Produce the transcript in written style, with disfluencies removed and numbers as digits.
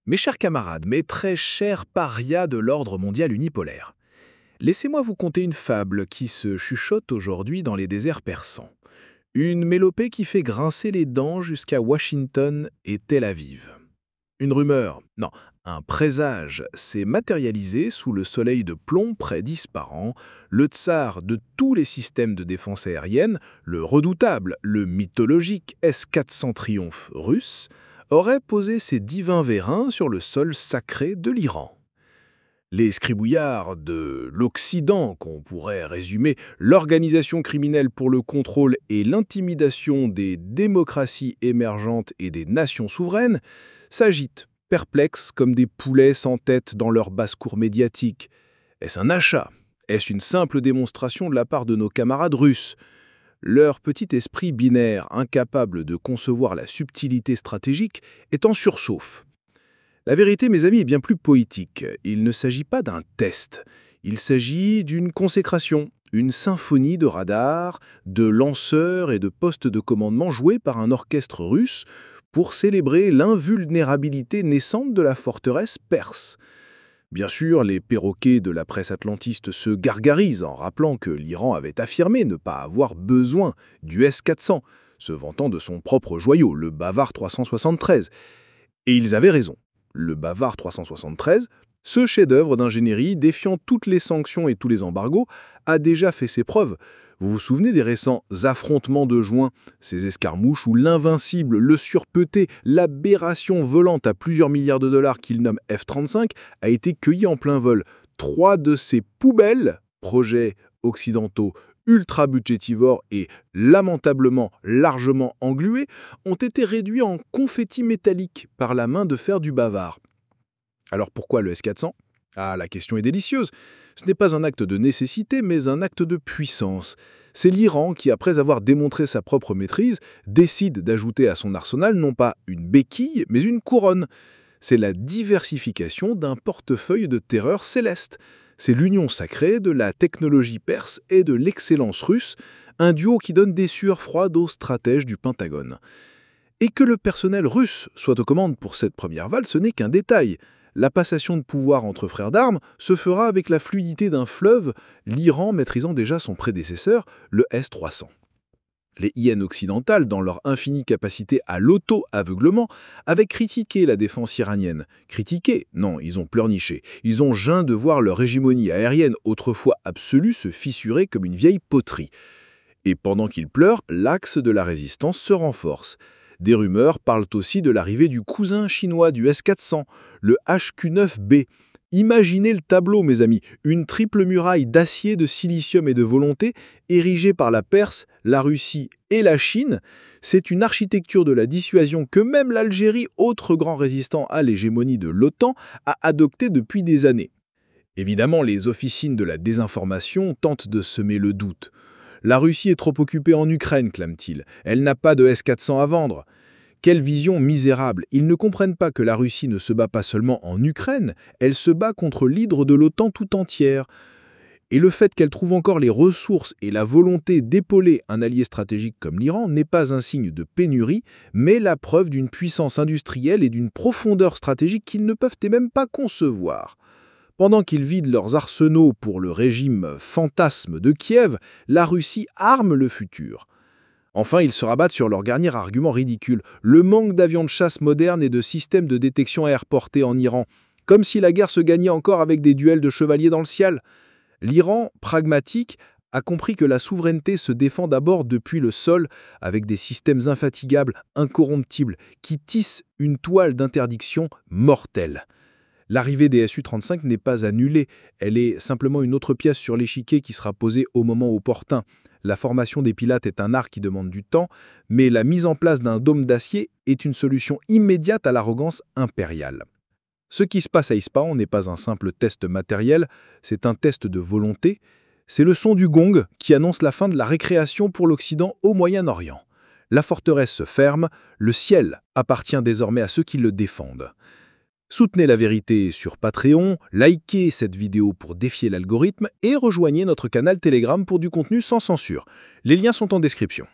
Mes chers camarades, mes très chers parias de l'ordre mondial unipolaire, laissez-moi vous conter une fable qui se chuchote aujourd'hui dans les déserts persans. Une mélopée qui fait grincer les dents jusqu'à Washington et Tel Aviv. Une rumeur, non, un présage s'est matérialisé sous le soleil de plomb près d'Ispahan, le tsar de tous les systèmes de défense aérienne, le redoutable, le mythologique S-400 Triomphe russe, aurait posé ses divins vérins sur le sol sacré de l'Iran. Les scribouillards de l'Occident, qu'on pourrait résumer l'organisation criminelle pour le contrôle et l'intimidation des démocraties émergentes et des nations souveraines, s'agitent, perplexes comme des poulets sans tête dans leur basse-cour médiatique. Est-ce un achat? Est-ce une simple démonstration de la part de nos camarades russes? Leur petit esprit binaire, incapable de concevoir la subtilité stratégique, est en sursauf. La vérité, mes amis, est bien plus poétique. Il ne s'agit pas d'un test. Il s'agit d'une consécration, une symphonie de radars, de lanceurs et de postes de commandement joués par un orchestre russe pour célébrer l'invulnérabilité naissante de la forteresse perse. Bien sûr, les perroquets de la presse atlantiste se gargarisent en rappelant que l'Iran avait affirmé ne pas avoir besoin du S-400, se vantant de son propre joyau, le Bavard 373. Et ils avaient raison. Le Bavard 373, ce chef-d'œuvre d'ingénierie défiant toutes les sanctions et tous les embargos, a déjà fait ses preuves. Vous vous souvenez des récents affrontements de juin, ces escarmouches où l'invincible, le surpeté, l'aberration volante à plusieurs milliards de dollars qu'il nomme F-35 a été cueilli en plein vol. 3 de ces poubelles, projets occidentaux ultra budgétivores et lamentablement largement englués, ont été réduits en confettis métalliques par la main de fer du Bavard. Alors pourquoi le S-400 ? Ah, la question est délicieuse. Ce n'est pas un acte de nécessité, mais un acte de puissance. C'est l'Iran qui, après avoir démontré sa propre maîtrise, décide d'ajouter à son arsenal non pas une béquille, mais une couronne. C'est la diversification d'un portefeuille de terreur céleste. C'est l'union sacrée de la technologie perse et de l'excellence russe, un duo qui donne des sueurs froides aux stratèges du Pentagone. Et que le personnel russe soit aux commandes pour cette première valse, ce n'est qu'un détail. La passation de pouvoir entre frères d'armes se fera avec la fluidité d'un fleuve, l'Iran maîtrisant déjà son prédécesseur, le S-300. Les hyènes occidentales, dans leur infinie capacité à l'auto-aveuglement, avaient critiqué la défense iranienne. Critiqué? Non, ils ont pleurniché. Ils ont geint de voir leur hégémonie aérienne, autrefois absolue, se fissurer comme une vieille poterie. Et pendant qu'ils pleurent, l'axe de la résistance se renforce. Des rumeurs parlent aussi de l'arrivée du cousin chinois du S-400, le HQ-9B. Imaginez le tableau, mes amis, une triple muraille d'acier, de silicium et de volonté, érigée par la Perse, la Russie et la Chine. C'est une architecture de la dissuasion que même l'Algérie, autre grand résistant à l'hégémonie de l'OTAN, a adoptée depuis des années. Évidemment, les officines de la désinformation tentent de semer le doute. La Russie est trop occupée en Ukraine, clame-t-il. Elle n'a pas de S-400 à vendre. Quelle vision misérable! Ils ne comprennent pas que la Russie ne se bat pas seulement en Ukraine, elle se bat contre l'hydre de l'OTAN tout entière. Et le fait qu'elle trouve encore les ressources et la volonté d'épauler un allié stratégique comme l'Iran n'est pas un signe de pénurie, mais la preuve d'une puissance industrielle et d'une profondeur stratégique qu'ils ne peuvent et même pas concevoir. Pendant qu'ils vident leurs arsenaux pour le régime fantasme de Kiev, la Russie arme le futur. Enfin, ils se rabattent sur leur dernier argument ridicule, le manque d'avions de chasse modernes et de systèmes de détection aéroportée en Iran, comme si la guerre se gagnait encore avec des duels de chevaliers dans le ciel. L'Iran, pragmatique, a compris que la souveraineté se défend d'abord depuis le sol, avec des systèmes infatigables, incorruptibles, qui tissent une toile d'interdiction mortelle. L'arrivée des Su-35 n'est pas annulée, elle est simplement une autre pièce sur l'échiquier qui sera posée au moment opportun. La formation des pilotes est un art qui demande du temps, mais la mise en place d'un dôme d'acier est une solution immédiate à l'arrogance impériale. Ce qui se passe à Ispahan n'est pas un simple test matériel, c'est un test de volonté. C'est le son du gong qui annonce la fin de la récréation pour l'Occident au Moyen-Orient. La forteresse se ferme, le ciel appartient désormais à ceux qui le défendent. Soutenez la vérité sur Patreon, likez cette vidéo pour défier l'algorithme et rejoignez notre canal Telegram pour du contenu sans censure. Les liens sont en description.